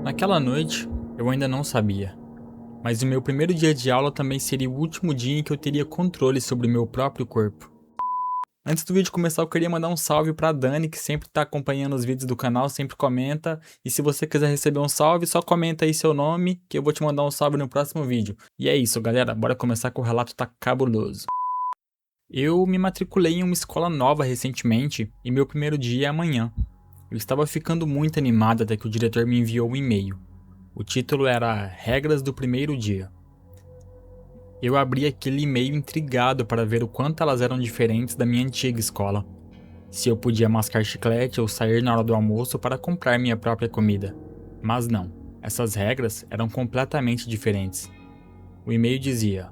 Naquela noite, eu ainda não sabia, mas o meu primeiro dia de aula também seria o último dia em que eu teria controle sobre o meu próprio corpo. Antes do vídeo começar, eu queria mandar um salve pra Dani, que sempre tá acompanhando os vídeos do canal, sempre comenta. E se você quiser receber um salve, só comenta aí seu nome, que eu vou te mandar um salve no próximo vídeo. E é isso, galera, bora começar que o relato tá cabuloso. Eu me matriculei em uma escola nova recentemente, e meu primeiro dia é amanhã. Eu estava ficando muito animado até que o diretor me enviou um e-mail. O título era Regras do Primeiro Dia. Eu abri aquele e-mail intrigado para ver o quanto elas eram diferentes da minha antiga escola. Se eu podia mascar chiclete ou sair na hora do almoço para comprar minha própria comida. Mas não, essas regras eram completamente diferentes. O e-mail dizia: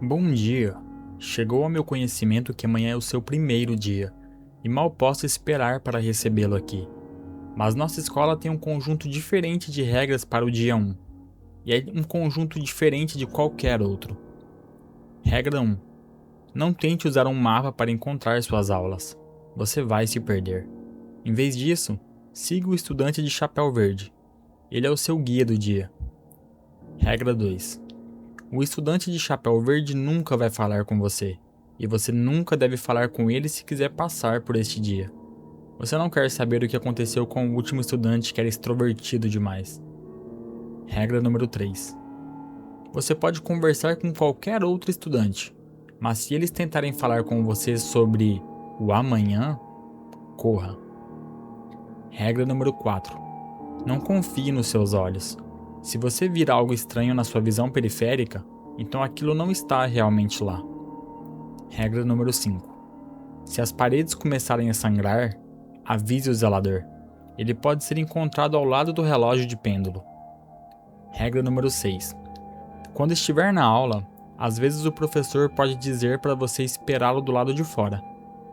Bom dia, chegou ao meu conhecimento que amanhã é o seu primeiro dia, e mal posso esperar para recebê-lo aqui. Mas nossa escola tem um conjunto diferente de regras para o dia 1. E é um conjunto diferente de qualquer outro. Regra 1. Não tente usar um mapa para encontrar suas aulas. Você vai se perder. Em vez disso, siga o estudante de chapéu verde. Ele é o seu guia do dia. Regra 2. O estudante de chapéu verde nunca vai falar com você, e você nunca deve falar com ele se quiser passar por este dia. Você não quer saber o que aconteceu com o último estudante que era extrovertido demais. Regra número 3. Você pode conversar com qualquer outro estudante, mas se eles tentarem falar com você sobre o amanhã, corra. Regra número 4. Não confie nos seus olhos. Se você vir algo estranho na sua visão periférica, então aquilo não está realmente lá. Regra número 5. Se as paredes começarem a sangrar, avise o zelador. Ele pode ser encontrado ao lado do relógio de pêndulo. Regra número 6. Quando estiver na aula, às vezes o professor pode dizer para você esperá-lo do lado de fora.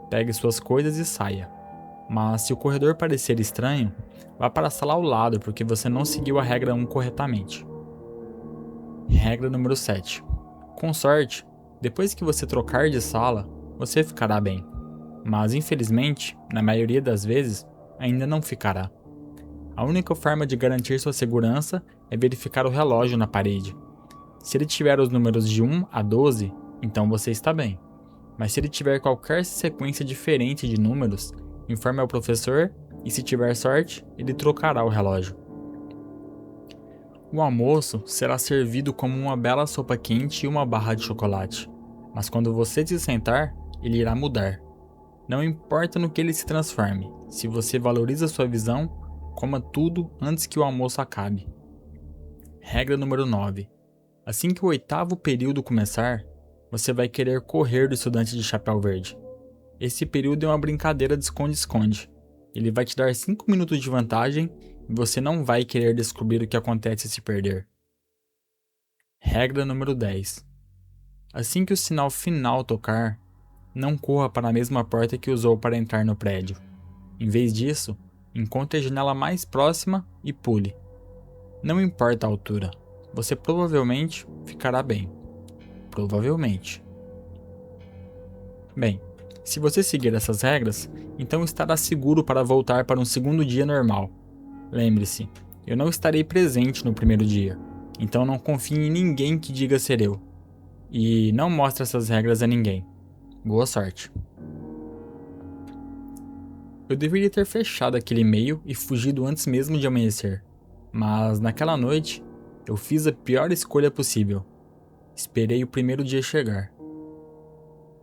Pegue suas coisas e saia. Mas se o corredor parecer estranho, vá para a sala ao lado porque você não seguiu a regra 1 corretamente. Regra número 7. Com sorte, depois que você trocar de sala, você ficará bem. Mas infelizmente, na maioria das vezes, ainda não ficará. A única forma de garantir sua segurança é verificar o relógio na parede. Se ele tiver os números de 1 a 12, então você está bem. Mas se ele tiver qualquer sequência diferente de números, informe ao professor e, se tiver sorte, ele trocará o relógio. O almoço será servido como uma bela sopa quente e uma barra de chocolate. Mas quando você se sentar, ele irá mudar. Não importa no que ele se transforme, se você valoriza sua visão, coma tudo antes que o almoço acabe. Regra número 9. Assim que o 8º período começar, você vai querer correr do estudante de chapéu verde. Esse período é uma brincadeira de esconde-esconde. Ele vai te dar 5 minutos de vantagem e você não vai querer descobrir o que acontece se perder. Regra número 10. Assim que o sinal final tocar, não corra para a mesma porta que usou para entrar no prédio. Em vez disso, encontre a janela mais próxima e pule. Não importa a altura, você provavelmente ficará bem. Provavelmente. Bem, se você seguir essas regras, então estará seguro para voltar para um segundo dia normal. Lembre-se, eu não estarei presente no primeiro dia, então não confie em ninguém que diga ser eu. E não mostre essas regras a ninguém. Boa sorte. Eu deveria ter fechado aquele e-mail e fugido antes mesmo de amanhecer. Mas naquela noite, eu fiz a pior escolha possível. Esperei o primeiro dia chegar.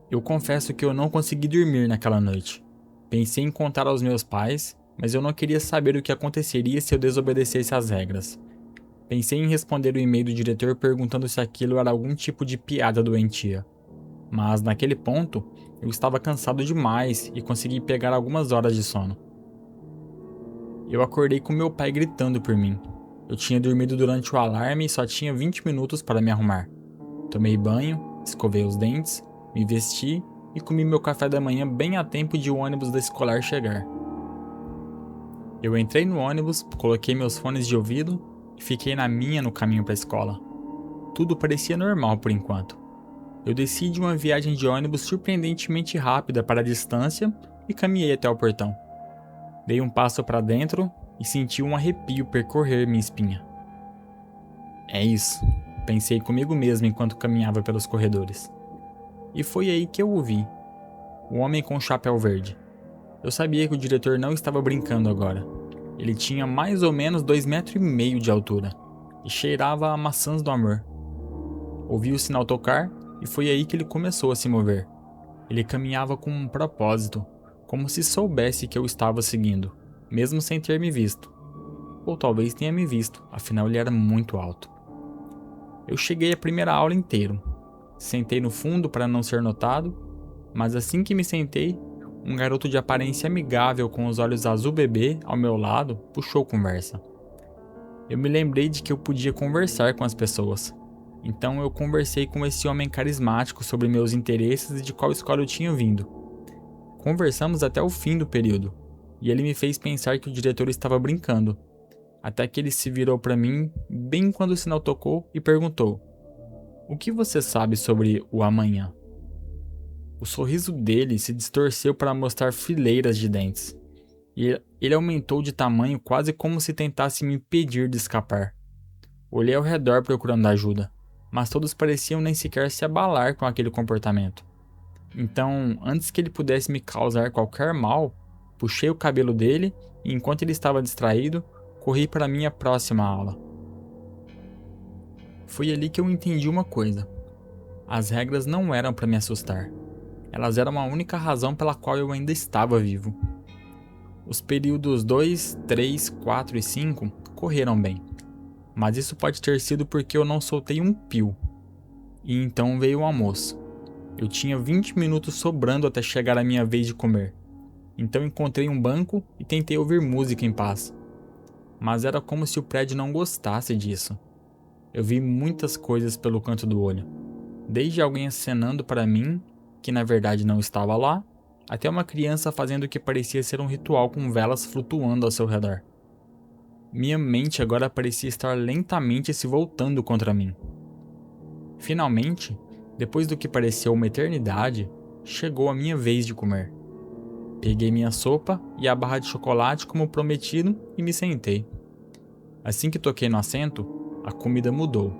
Eu confesso que eu não consegui dormir naquela noite. Pensei em contar aos meus pais, mas eu não queria saber o que aconteceria se eu desobedecesse às regras. Pensei em responder o e-mail do diretor perguntando se aquilo era algum tipo de piada doentia. Mas naquele ponto, eu estava cansado demais e consegui pegar algumas horas de sono. Eu acordei com meu pai gritando por mim. Eu tinha dormido durante o alarme e só tinha 20 minutos para me arrumar. Tomei banho, escovei os dentes, me vesti e comi meu café da manhã bem a tempo de o ônibus da escolar chegar. Eu entrei no ônibus, coloquei meus fones de ouvido e fiquei na minha no caminho para a escola. Tudo parecia normal por enquanto. Eu desci de uma viagem de ônibus surpreendentemente rápida para a distância e caminhei até o portão. Dei um passo para dentro e senti um arrepio percorrer minha espinha. É isso, pensei comigo mesmo enquanto caminhava pelos corredores. E foi aí que eu o vi, o homem com o chapéu verde. Eu sabia que o diretor não estava brincando agora. Ele tinha mais ou menos 2,5 metros de altura e cheirava a maçãs do amor. Ouvi o sinal tocar e foi aí que ele começou a se mover. Ele caminhava com um propósito, como se soubesse que eu estava seguindo, mesmo sem ter me visto. Ou talvez tenha me visto, afinal ele era muito alto. Eu cheguei a primeira aula inteiro. Sentei no fundo para não ser notado, mas assim que me sentei, um garoto de aparência amigável com os olhos azul bebê ao meu lado puxou conversa. Eu me lembrei de que eu podia conversar com as pessoas. Então eu conversei com esse homem carismático sobre meus interesses e de qual escola eu tinha vindo. Conversamos até o fim do período, e ele me fez pensar que o diretor estava brincando, até que ele se virou para mim bem quando o sinal tocou e perguntou: "O que você sabe sobre o amanhã?" O sorriso dele se distorceu para mostrar fileiras de dentes, e ele aumentou de tamanho quase como se tentasse me impedir de escapar. Olhei ao redor procurando ajuda, mas todos pareciam nem sequer se abalar com aquele comportamento. Então, antes que ele pudesse me causar qualquer mal, puxei o cabelo dele e, enquanto ele estava distraído, corri para minha próxima aula. Foi ali que eu entendi uma coisa. As regras não eram para me assustar. Elas eram a única razão pela qual eu ainda estava vivo. Os períodos 2, 3, 4 e 5 correram bem, mas isso pode ter sido porque eu não soltei um pio. E então veio o almoço. Eu tinha 20 minutos sobrando até chegar a minha vez de comer. Então encontrei um banco e tentei ouvir música em paz. Mas era como se o prédio não gostasse disso. Eu vi muitas coisas pelo canto do olho. Desde alguém acenando para mim, que na verdade não estava lá, até uma criança fazendo o que parecia ser um ritual com velas flutuando ao seu redor. Minha mente agora parecia estar lentamente se voltando contra mim. Finalmente, depois do que pareceu uma eternidade, chegou a minha vez de comer. Peguei minha sopa e a barra de chocolate como prometido e me sentei. Assim que toquei no assento, a comida mudou.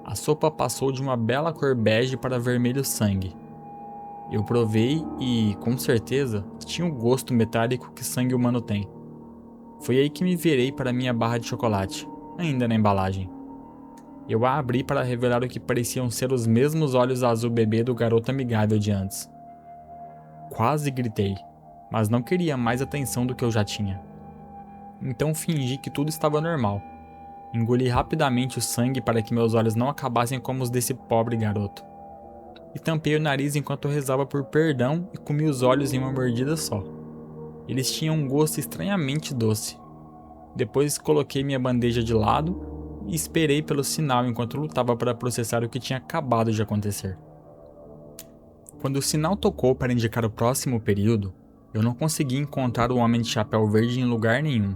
A sopa passou de uma bela cor bege para vermelho sangue. Eu provei e, com certeza, tinha o gosto metálico que sangue humano tem. Foi aí que me virei para minha barra de chocolate, ainda na embalagem. Eu a abri para revelar o que pareciam ser os mesmos olhos azul bebê do garoto amigável de antes. Quase gritei, mas não queria mais atenção do que eu já tinha. Então fingi que tudo estava normal. Engoli rapidamente o sangue para que meus olhos não acabassem como os desse pobre garoto. E tampei o nariz enquanto rezava por perdão e comi os olhos em uma mordida só. Eles tinham um gosto estranhamente doce. Depois coloquei minha bandeja de lado e esperei pelo sinal enquanto lutava para processar o que tinha acabado de acontecer. Quando o sinal tocou para indicar o próximo período, eu não consegui encontrar o homem de chapéu verde em lugar nenhum.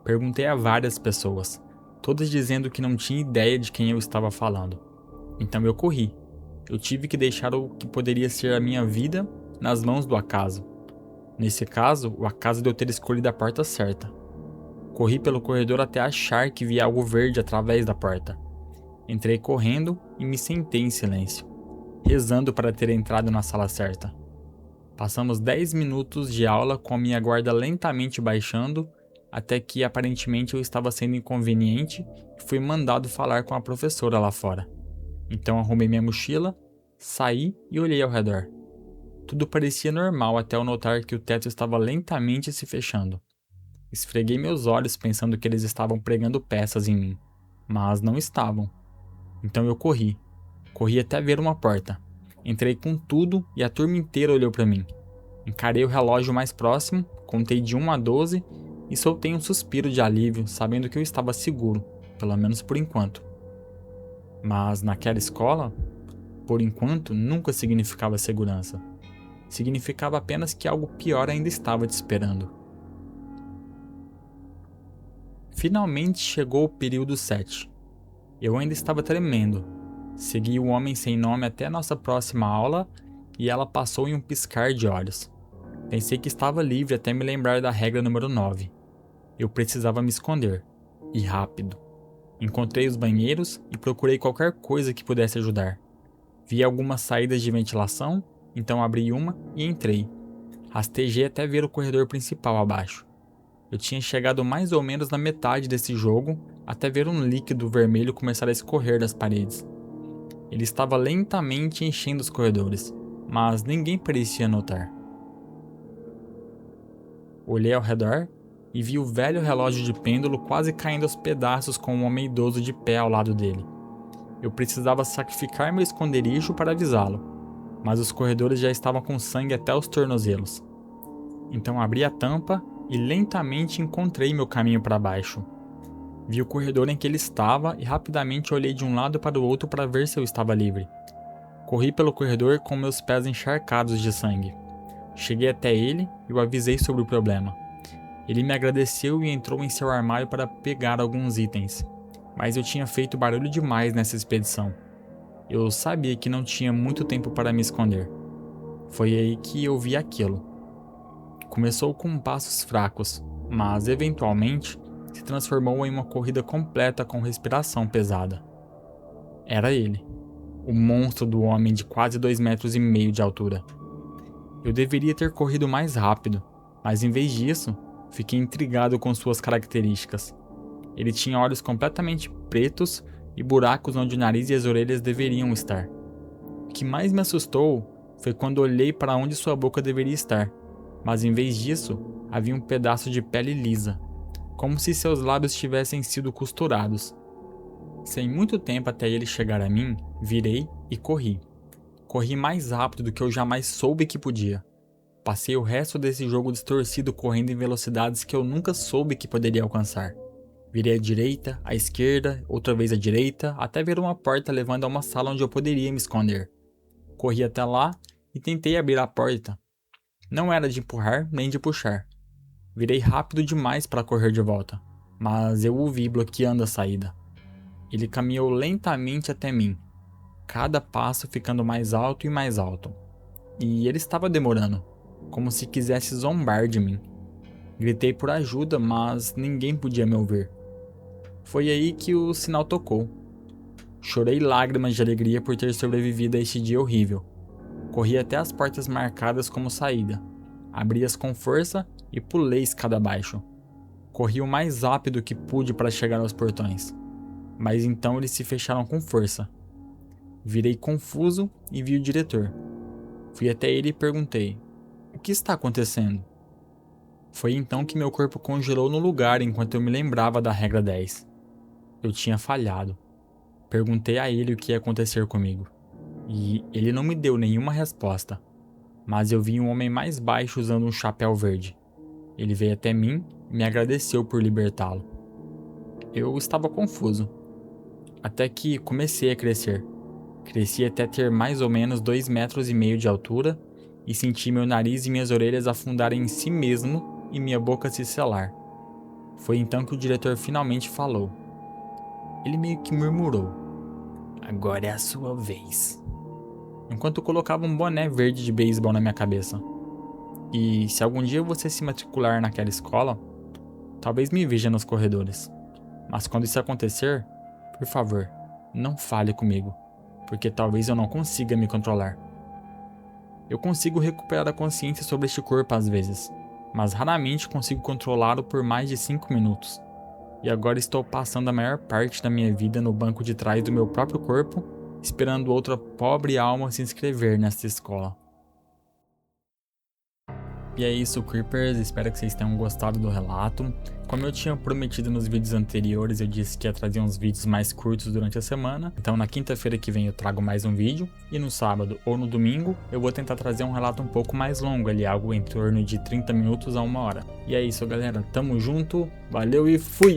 Perguntei a várias pessoas, todas dizendo que não tinha ideia de quem eu estava falando. Então eu corri. Eu tive que deixar o que poderia ser a minha vida nas mãos do acaso. Nesse caso, o acaso de eu ter escolhido a porta certa. Corri pelo corredor até achar que vi algo verde através da porta. Entrei correndo e me sentei em silêncio, rezando para ter entrado na sala certa. Passamos 10 minutos de aula com a minha guarda lentamente baixando, até que aparentemente eu estava sendo inconveniente e fui mandado falar com a professora lá fora. Então arrumei minha mochila, saí e olhei ao redor. Tudo parecia normal até eu notar que o teto estava lentamente se fechando. Esfreguei meus olhos pensando que eles estavam pregando peças em mim, mas não estavam. Então eu corri. Corri até ver uma porta. Entrei com tudo e a turma inteira olhou para mim. Encarei o relógio mais próximo, contei de 1 a 12 e soltei um suspiro de alívio, sabendo que eu estava seguro, pelo menos por enquanto. Mas naquela escola, por enquanto nunca significava segurança. Significava apenas que algo pior ainda estava te esperando. Finalmente chegou o período 7. Eu ainda estava tremendo. Segui o homem sem nome até nossa próxima aula e ela passou em um piscar de olhos. Pensei que estava livre até me lembrar da regra número 9. Eu precisava me esconder, e rápido. Encontrei os banheiros e procurei qualquer coisa que pudesse ajudar. Vi algumas saídas de ventilação, então abri uma e entrei. Rastejei até ver o corredor principal abaixo. Eu tinha chegado mais ou menos na metade desse jogo, até ver um líquido vermelho começar a escorrer das paredes. Ele estava lentamente enchendo os corredores, mas ninguém parecia notar. Olhei ao redor e vi o velho relógio de pêndulo quase caindo aos pedaços com um homem idoso de pé ao lado dele. Eu precisava sacrificar meu esconderijo para avisá-lo, mas os corredores já estavam com sangue até os tornozelos. Então abri a tampa e lentamente encontrei meu caminho para baixo. Vi o corredor em que ele estava e rapidamente olhei de um lado para o outro para ver se eu estava livre. Corri pelo corredor com meus pés encharcados de sangue. Cheguei até ele e o avisei sobre o problema. Ele me agradeceu e entrou em seu armário para pegar alguns itens, mas eu tinha feito barulho demais nessa expedição. Eu sabia que não tinha muito tempo para me esconder. Foi aí que eu vi aquilo. Começou com passos fracos, mas eventualmente se transformou em uma corrida completa com respiração pesada. Era ele, o monstro do homem de quase 2,5 metros de altura. Eu deveria ter corrido mais rápido, mas em vez disso, fiquei intrigado com suas características. Ele tinha olhos completamente pretos e buracos onde o nariz e as orelhas deveriam estar. O que mais me assustou foi quando olhei para onde sua boca deveria estar, mas em vez disso, havia um pedaço de pele lisa, como se seus lábios tivessem sido costurados. Sem muito tempo até ele chegar a mim, virei e corri. Corri mais rápido do que eu jamais soube que podia. Passei o resto desse jogo distorcido correndo em velocidades que eu nunca soube que poderia alcançar. Virei à direita, à esquerda, outra vez à direita, até ver uma porta levando a uma sala onde eu poderia me esconder. Corri até lá e tentei abrir a porta. Não era de empurrar nem de puxar. Virei rápido demais para correr de volta, mas eu o vi bloqueando a saída. Ele caminhou lentamente até mim, cada passo ficando mais alto e mais alto. E ele estava demorando, como se quisesse zombar de mim. Gritei por ajuda, mas ninguém podia me ouvir. Foi aí que o sinal tocou. Chorei lágrimas de alegria por ter sobrevivido a este dia horrível. Corri até as portas marcadas como saída. Abri-as com força e pulei escada abaixo. Corri o mais rápido que pude para chegar aos portões, mas então eles se fecharam com força. Virei confuso e vi o diretor. Fui até ele e perguntei: "O que está acontecendo?" Foi então que meu corpo congelou no lugar enquanto eu me lembrava da regra 10. Eu tinha falhado. Perguntei a ele o que ia acontecer comigo, e ele não me deu nenhuma resposta, mas eu vi um homem mais baixo usando um chapéu verde. Ele veio até mim e me agradeceu por libertá-lo. Eu estava confuso, até que comecei a crescer. Cresci até ter mais ou menos 2,5 metros de altura e senti meu nariz e minhas orelhas afundarem em si mesmo e minha boca se selar. Foi então que o diretor finalmente falou. Ele meio que murmurou: "Agora é a sua vez", enquanto colocava um boné verde de beisebol na minha cabeça. "E se algum dia você se matricular naquela escola, talvez me veja nos corredores. Mas quando isso acontecer, por favor, não fale comigo, porque talvez eu não consiga me controlar. Eu consigo recuperar a consciência sobre este corpo às vezes, mas raramente consigo controlá-lo por mais de 5 minutos. E agora estou passando a maior parte da minha vida no banco de trás do meu próprio corpo, esperando outra pobre alma se inscrever nesta escola." E é isso, Creepers, espero que vocês tenham gostado do relato. Como eu tinha prometido nos vídeos anteriores, eu disse que ia trazer uns vídeos mais curtos durante a semana. Então na quinta-feira que vem eu trago mais um vídeo, e no sábado ou no domingo eu vou tentar trazer um relato um pouco mais longo, ali algo em torno de 30 minutos a 1 hora. E é isso, galera, tamo junto, valeu e fui!